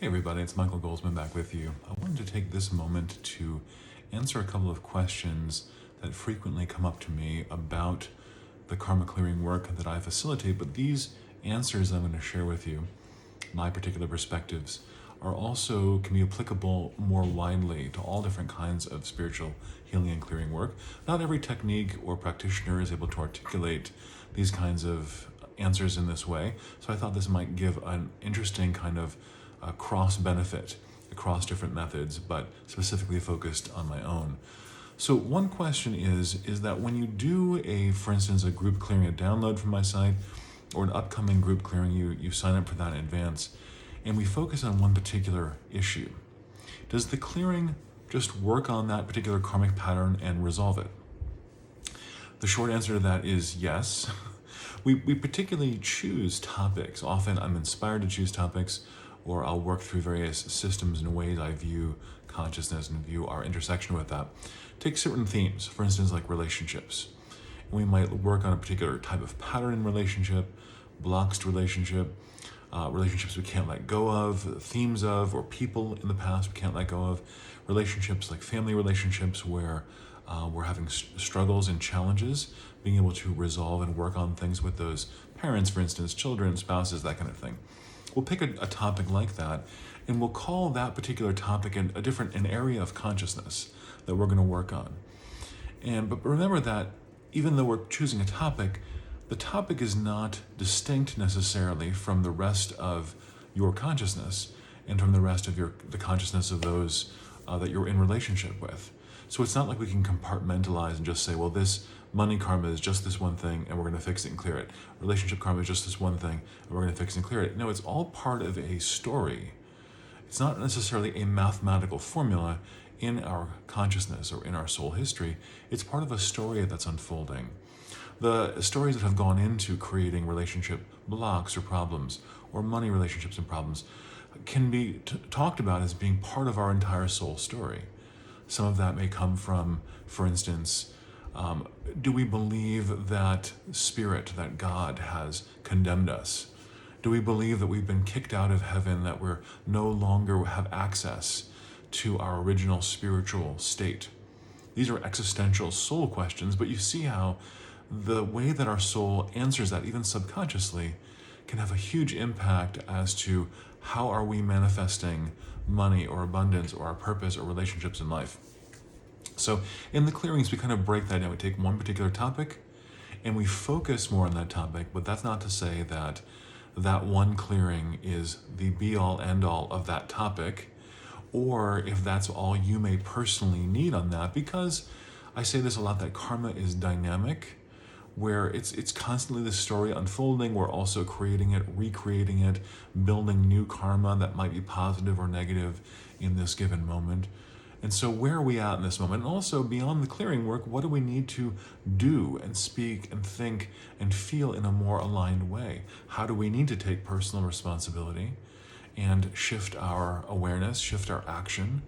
Hey everybody, it's Michael Goldsman back with you. I wanted to take this moment to answer a couple of questions that frequently come up to me about the karma clearing work that I facilitate, but these answers I'm going to share with you, my particular perspectives, are also can be applicable more widely to all different kinds of spiritual healing and clearing work. Not every technique or practitioner is able to articulate these kinds of answers in this way, so I thought this might give an interesting kind of cross benefit across different methods, but specifically focused on my own. So one question is that when you do for instance, a group clearing, a download from my site, or an upcoming group clearing, you sign up for that in advance, and we focus on one particular issue. Does the clearing just work on that particular karmic pattern and resolve it? The short answer to that is yes. We particularly choose topics. Often I'm inspired to choose topics, or I'll work through various systems and ways I view consciousness and view our intersection with that. Take certain themes, for instance, like relationships. We might work on a particular type of pattern in relationship, blocks to relationship, relationships we can't let go of, themes of, or people in the past we can't let go of, relationships like family relationships where we're having struggles and challenges, being able to resolve and work on things with those parents, for instance, children, spouses, that kind of thing. We'll pick a topic like that, and we'll call that particular topic an area of consciousness that we're going to work on. But remember that even though we're choosing a topic, the topic is not distinct necessarily from the rest of your consciousness and from the rest of the consciousness of those that you're in relationship with. So it's not like we can compartmentalize and just say, well, this money karma is just this one thing and we're going to fix it and clear it. Relationship karma is just this one thing and we're going to fix it and clear it. No, it's all part of a story. It's not necessarily a mathematical formula in our consciousness or in our soul history. It's part of a story that's unfolding. The stories that have gone into creating relationship blocks or problems, or money relationships and problems, can be talked about as being part of our entire soul story. Some of that may come from, for instance, do we believe that spirit, that God has condemned us? Do we believe that we've been kicked out of heaven, that we're no longer have access to our original spiritual state? These are existential soul questions, but you see how the way that our soul answers that, even subconsciously, can have a huge impact as to how are we manifesting money or abundance or our purpose or relationships in life. So in the clearings, we kind of break that down. We take one particular topic and we focus more on that topic, but that's not to say that that one clearing is the be-all, end-all of that topic, or if that's all you may personally need on that, because I say this a lot, that karma is dynamic, where it's constantly the story unfolding. We're also creating it, recreating it, building new karma that might be positive or negative in this given moment. And so where are we at in this moment? And also beyond the clearing work, what do we need to do and speak and think and feel in a more aligned way? How do we need to take personal responsibility and shift our awareness, shift our action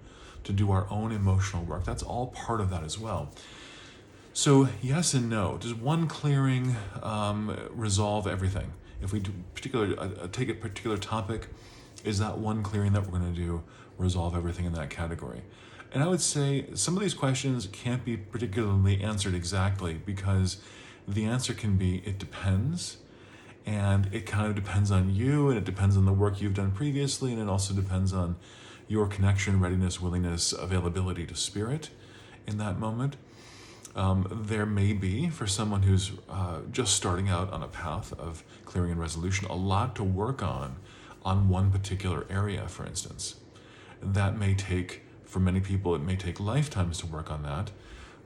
to do our own emotional work? That's all part of that as well. So yes and no. Does one clearing resolve everything? If we do take a particular topic, is that one clearing that we're going to do resolve everything in that category? And I would say some of these questions can't be particularly answered exactly, because the answer can be, it depends. And it kind of depends on you, and it depends on the work you've done previously, and it also depends on your connection, readiness, willingness, availability to spirit in that moment. There may be, for someone who's just starting out on a path of clearing and resolution, a lot to work on one particular area, for instance. That may take, for many people, it may take lifetimes to work on that.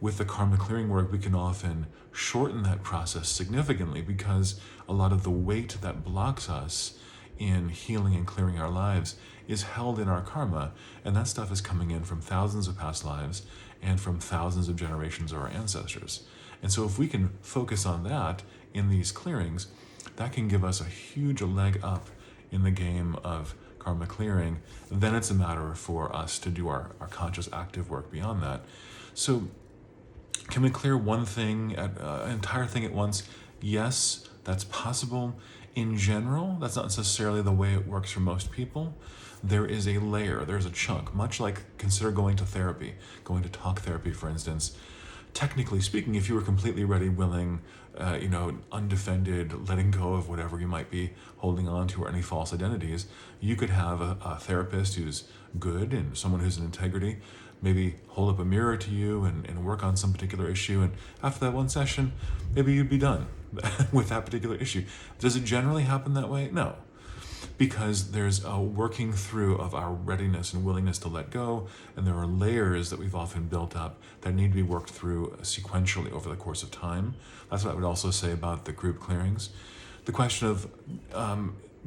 With the karma clearing work, we can often shorten that process significantly, because a lot of the weight that blocks us in healing and clearing our lives is held in our karma, and that stuff is coming in from thousands of past lives and from thousands of generations of our ancestors. And so if we can focus on that in these clearings, that can give us a huge leg up in the game of karma clearing. Then it's a matter for us to do our conscious active work beyond that. So can we clear one thing, an entire thing at once? Yes, that's possible. In general, that's not necessarily the way it works for most people. There is a layer, there's a chunk, much like consider going to therapy, going to talk therapy, for instance. Technically speaking, if you were completely ready, willing, undefended, letting go of whatever you might be holding on to or any false identities, you could have a therapist who's good and someone who's in integrity, maybe hold up a mirror to you and work on some particular issue. And after that one session, maybe you'd be done with that particular issue. Does it generally happen that way? No. Because there's a working through of our readiness and willingness to let go, and there are layers that we've often built up that need to be worked through sequentially over the course of time. That's what I would also say about the group clearings. The question of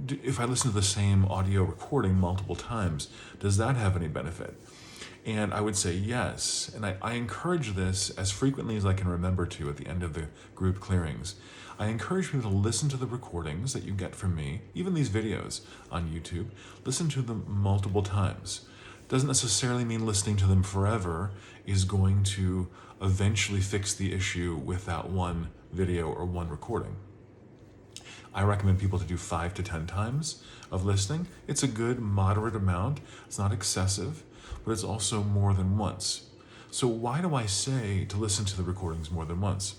if I listen to the same audio recording multiple times, does that have any benefit? And I would say yes, and I encourage this as frequently as I can remember to at the end of the group clearings. I encourage people to listen to the recordings that you get from me, even these videos on YouTube, listen to them multiple times. Doesn't necessarily mean listening to them forever is going to eventually fix the issue with that one video or one recording. I recommend people to do 5 to 10 times of listening. It's a good moderate amount. It's not excessive, but it's also more than once. So why do I say to listen to the recordings more than once?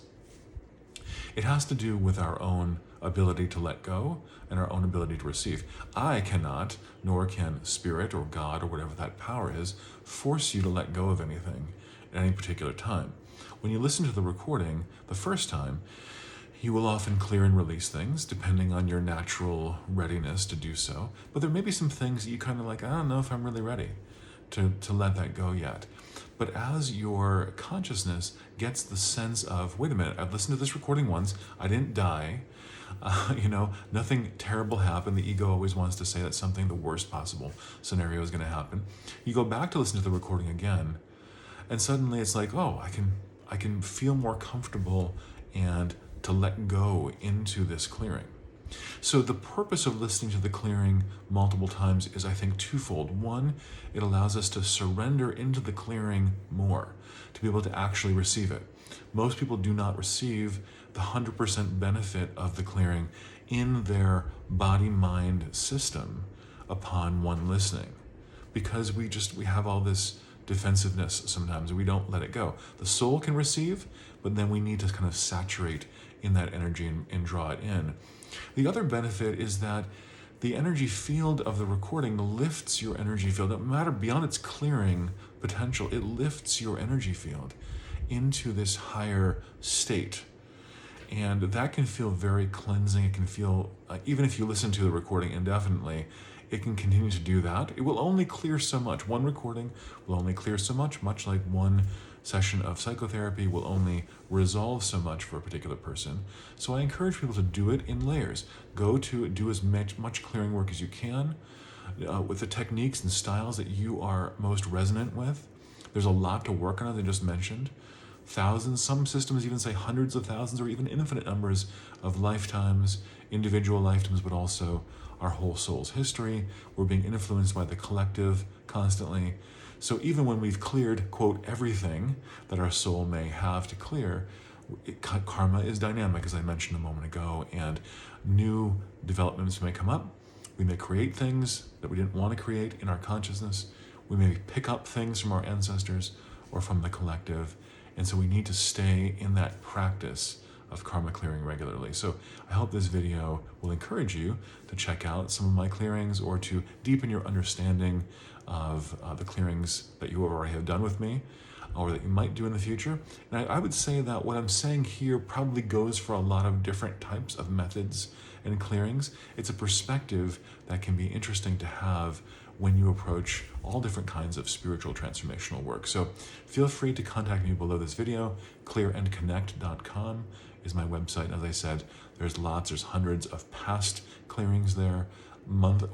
It has to do with our own ability to let go and our own ability to receive. I cannot, nor can Spirit or God or whatever that power is, force you to let go of anything at any particular time. When you listen to the recording the first time, you will often clear and release things depending on your natural readiness to do so. But there may be some things that you kind of like, I don't know if I'm really ready to let that go yet. But as your consciousness gets the sense of, wait a minute, I've listened to this recording once, I didn't die, nothing terrible happened. The ego always wants to say that something, the worst possible scenario is going to happen. You go back to listen to the recording again, and suddenly it's like, oh, I can feel more comfortable and to let go into this clearing. So the purpose of listening to the clearing multiple times is, I think, twofold. One, it allows us to surrender into the clearing more, to be able to actually receive it. Most people do not receive the 100% benefit of the clearing in their body-mind system upon one listening, because we have all this defensiveness sometimes. We don't let it go. The soul can receive, but then we need to kind of saturate in that energy and draw it in. The other benefit is that the energy field of the recording lifts your energy field. No matter beyond its clearing potential, it lifts your energy field into this higher state. And that can feel very cleansing. It can feel, even if you listen to the recording indefinitely, it can continue to do that. It will only clear so much. One recording will only clear so much like one session of psychotherapy will only resolve so much for a particular person. So I encourage people to do it in layers. Go to do as much clearing work as you can with the techniques and styles that you are most resonant with. There's a lot to work on, as I just mentioned. Thousands, some systems even say hundreds of thousands or even infinite numbers of lifetimes, individual lifetimes, but also our whole soul's history. We're being influenced by the collective constantly. So even when we've cleared, quote, everything that our soul may have to clear, karma is dynamic, as I mentioned a moment ago, and new developments may come up. We may create things that we didn't want to create in our consciousness. We may pick up things from our ancestors or from the collective. And so we need to stay in that practice of karma clearing regularly. So I hope this video will encourage you to check out some of my clearings or to deepen your understanding of the clearings that you already have done with me or that you might do in the future. And I would say that what I'm saying here probably goes for a lot of different types of methods and clearings. It's a perspective that can be interesting to have when you approach all different kinds of spiritual transformational work. So feel free to contact me below this video. clearandconnect.com is my website. As I said, there's hundreds of past clearings there,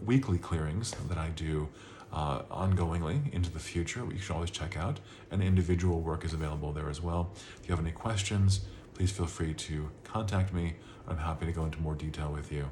weekly clearings that I do ongoingly into the future. You should always check out. And individual work is available there as well. If you have any questions, please feel free to contact me. I'm happy to go into more detail with you.